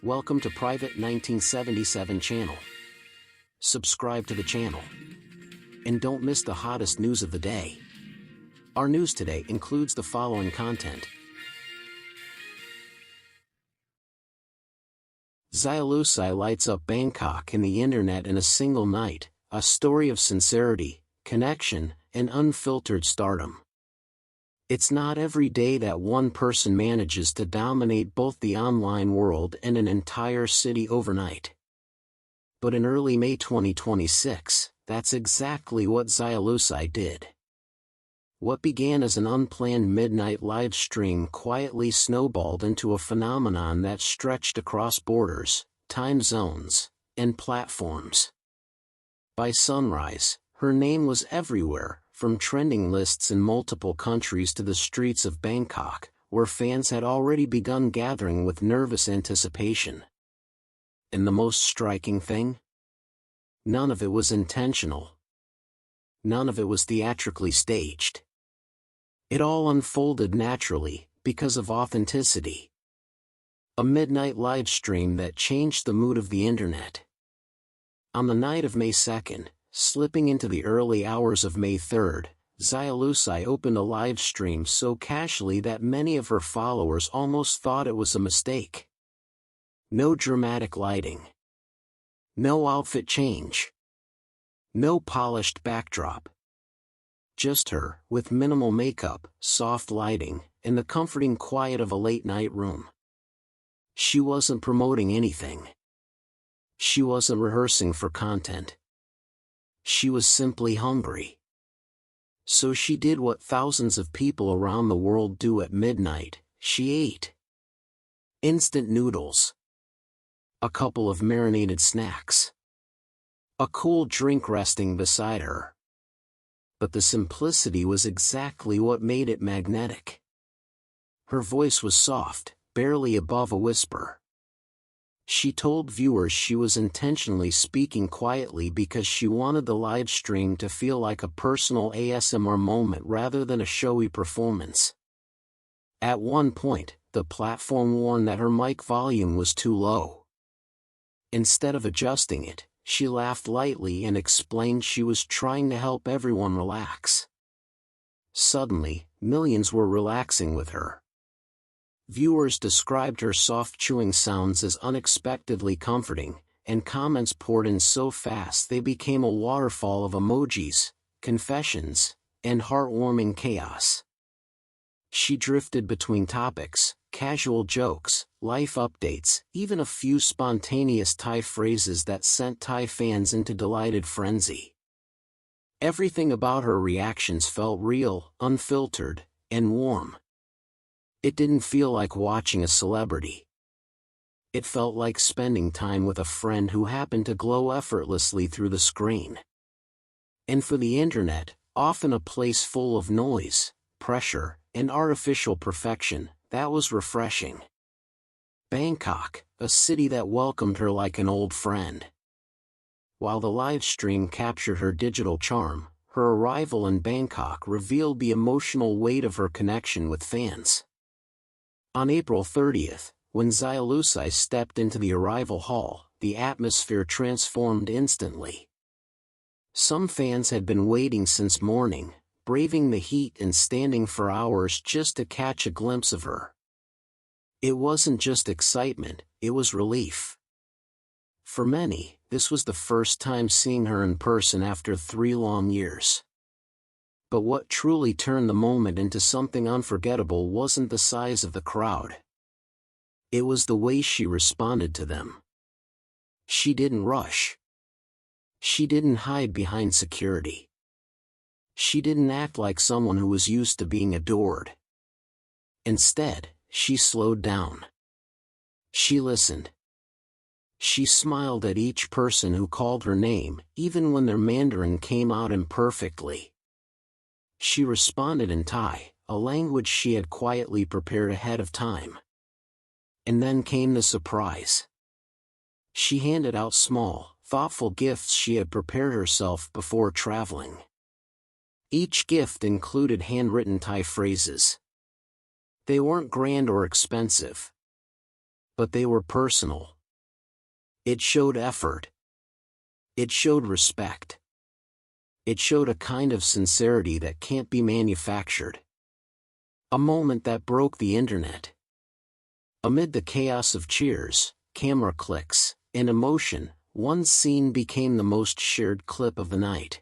Welcome to Private 1977 channel. Subscribe to the channel. And don't miss the hottest news of the day. Our news today includes the following content. Xiaoluci lights up Bangkok and the internet in a single night, a story of sincerity, connection, and unfiltered stardom. It's not every day that one person manages to dominate both the online world and an entire city overnight. But in early May 2026, that's exactly what Xiaoluci did. What began as an unplanned midnight live stream quietly snowballed into a phenomenon that stretched across borders, time zones, and platforms. By sunrise, her name was everywhere, from trending lists in multiple countries to the streets of Bangkok, where fans had already begun gathering with nervous anticipation. And the most striking thing? None of it was intentional. None of it was theatrically staged. It all unfolded naturally, because of authenticity. A midnight live stream that changed the mood of the internet. On the night of May 2nd, slipping into the early hours of May 3rd, Xiaoluci opened a live stream so casually that many of her followers almost thought it was a mistake. No dramatic lighting. No outfit change. No polished backdrop. Just her, with minimal makeup, soft lighting, and the comforting quiet of a late-night room. She wasn't promoting anything. She wasn't rehearsing for content. She was simply hungry. So she did what thousands of people around the world do at midnight, she ate. Instant noodles. A couple of marinated snacks. A cool drink resting beside her. But the simplicity was exactly what made it magnetic. Her voice was soft, barely above a whisper. She told viewers she was intentionally speaking quietly because she wanted the live stream to feel like a personal ASMR moment rather than a showy performance. At one point, the platform warned that her mic volume was too low. Instead of adjusting it, she laughed lightly and explained she was trying to help everyone relax. Suddenly, millions were relaxing with her. Viewers described her soft chewing sounds as unexpectedly comforting, and comments poured in so fast they became a waterfall of emojis, confessions, and heartwarming chaos. She drifted between topics, casual jokes, life updates, even a few spontaneous Thai phrases that sent Thai fans into delighted frenzy. Everything about her reactions felt real, unfiltered, and warm. It didn't feel like watching a celebrity. It felt like spending time with a friend who happened to glow effortlessly through the screen. And for the internet, often a place full of noise, pressure, and artificial perfection, that was refreshing. Bangkok, a city that welcomed her like an old friend. While the live stream captured her digital charm, her arrival in Bangkok revealed the emotional weight of her connection with fans. On April 30th, when Xiaoluci stepped into the arrival hall, the atmosphere transformed instantly. Some fans had been waiting since morning, braving the heat and standing for hours just to catch a glimpse of her. It wasn't just excitement, it was relief. For many, this was the first time seeing her in person after 3 long years. But what truly turned the moment into something unforgettable wasn't the size of the crowd. It was the way she responded to them. She didn't rush. She didn't hide behind security. She didn't act like someone who was used to being adored. Instead, she slowed down. She listened. She smiled at each person who called her name, even when their Mandarin came out imperfectly. She responded in Thai, a language she had quietly prepared ahead of time. And then came the surprise. She handed out small, thoughtful gifts she had prepared herself before traveling. Each gift included handwritten Thai phrases. They weren't grand or expensive. But they were personal. It showed effort. It showed respect. It showed a kind of sincerity that can't be manufactured. A moment that broke the internet. Amid the chaos of cheers, camera clicks, and emotion, one scene became the most shared clip of the night.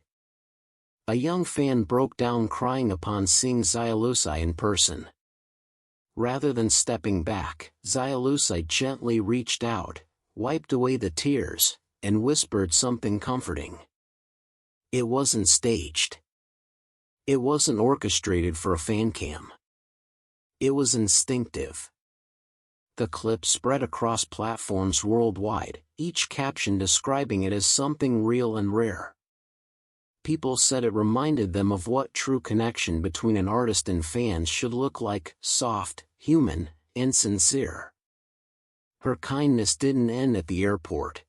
A young fan broke down crying upon seeing Xiaoluci in person. Rather than stepping back, Xiaoluci gently reached out, wiped away the tears, and whispered something comforting. It wasn't staged. It wasn't orchestrated for a fan cam. It was instinctive. The clip spread across platforms worldwide, each caption describing it as something real and rare. People said it reminded them of what true connection between an artist and fans should look like: soft, human, and sincere. Her kindness didn't end at the airport.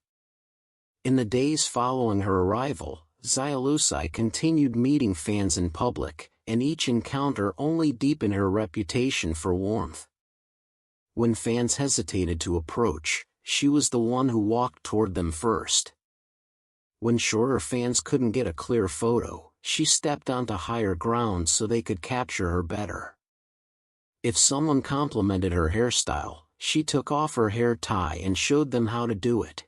In the days following her arrival, Xiaoluci continued meeting fans in public, and each encounter only deepened her reputation for warmth. When fans hesitated to approach, she was the one who walked toward them first. When shorter fans couldn't get a clear photo, she stepped onto higher ground so they could capture her better. If someone complimented her hairstyle, she took off her hair tie and showed them how to do it.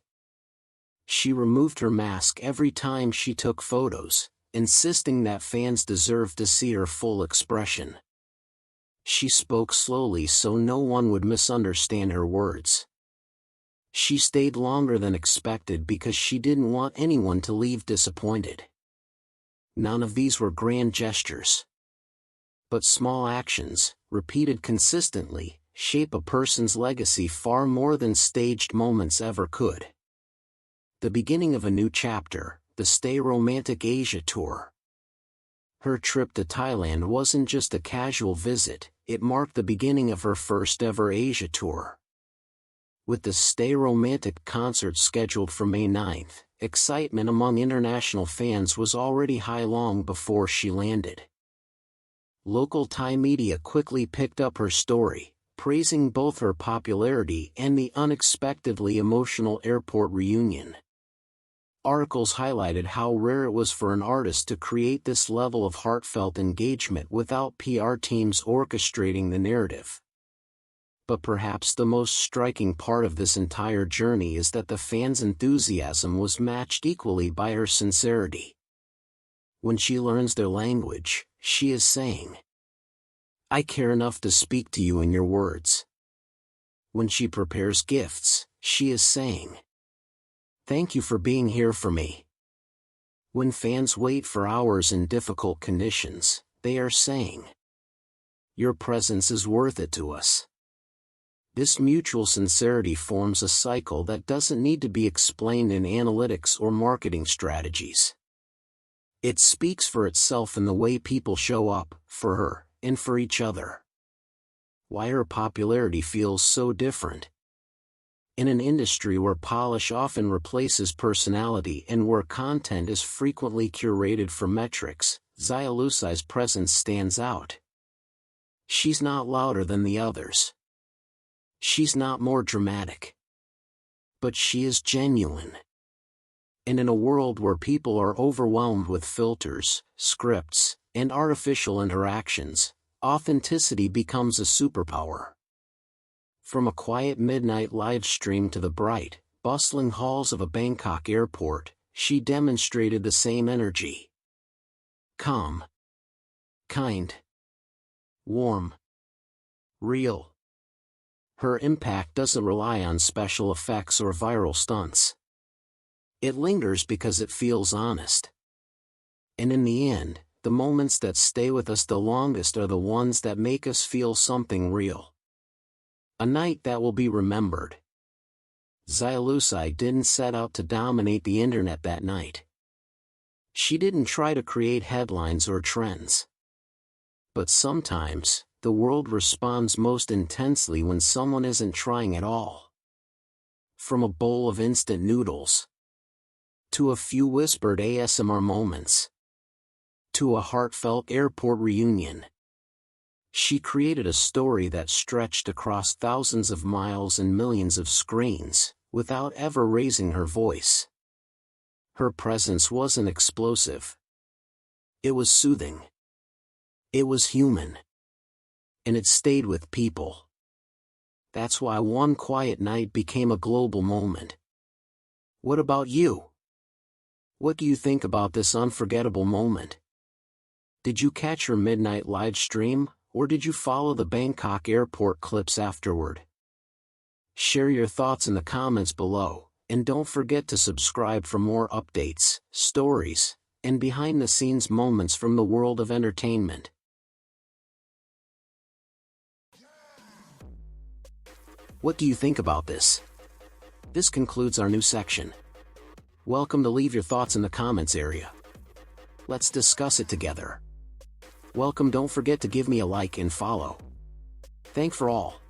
She removed her mask every time she took photos, insisting that fans deserved to see her full expression. She spoke slowly so no one would misunderstand her words. She stayed longer than expected because she didn't want anyone to leave disappointed. None of these were grand gestures. But small actions, repeated consistently, shape a person's legacy far more than staged moments ever could. The beginning of a new chapter, the Stay Romantic Asia Tour. Her trip to Thailand wasn't just a casual visit, it marked the beginning of her first ever Asia tour. With the Stay Romantic concert scheduled for May 9th, excitement among international fans was already high long before she landed. Local Thai media quickly picked up her story, praising both her popularity and the unexpectedly emotional airport reunion. Articles highlighted how rare it was for an artist to create this level of heartfelt engagement without PR teams orchestrating the narrative. But perhaps the most striking part of this entire journey is that the fans' enthusiasm was matched equally by her sincerity. When she learns their language, she is saying, "I care enough to speak to you in your words." When she prepares gifts, she is saying, "Thank you for being here for me." When fans wait for hours in difficult conditions, they are saying, "Your presence is worth it to us." This mutual sincerity forms a cycle that doesn't need to be explained in analytics or marketing strategies. It speaks for itself in the way people show up, for her, and for each other. Why her popularity feels so different. In an industry where polish often replaces personality and where content is frequently curated for metrics, Xiaoluci's presence stands out. She's not louder than the others. She's not more dramatic. But she is genuine. And in a world where people are overwhelmed with filters, scripts, and artificial interactions, authenticity becomes a superpower. From a quiet midnight live stream to the bright, bustling halls of a Bangkok airport, she demonstrated the same energy. Calm. Kind. Warm. Real. Her impact doesn't rely on special effects or viral stunts. It lingers because it feels honest. And in the end, the moments that stay with us the longest are the ones that make us feel something real. A night that will be remembered. Xiaoluci didn't set out to dominate the internet that night. She didn't try to create headlines or trends. But sometimes, the world responds most intensely when someone isn't trying at all. From a bowl of instant noodles, to a few whispered ASMR moments, to a heartfelt airport reunion. She created a story that stretched across thousands of miles and millions of screens, without ever raising her voice. Her presence wasn't explosive. It was soothing. It was human. And it stayed with people. That's why one quiet night became a global moment. What about you? What do you think about this unforgettable moment? Did you catch her midnight live stream, or did you follow the Bangkok airport clips afterward? Share your thoughts in the comments below, and don't forget to subscribe for more updates, stories, and behind-the-scenes moments from the world of entertainment. What do you think about this? This concludes our new section. Welcome to leave your thoughts in the comments area. Let's discuss it together. Welcome, don't forget to give me a like and follow. Thank for all.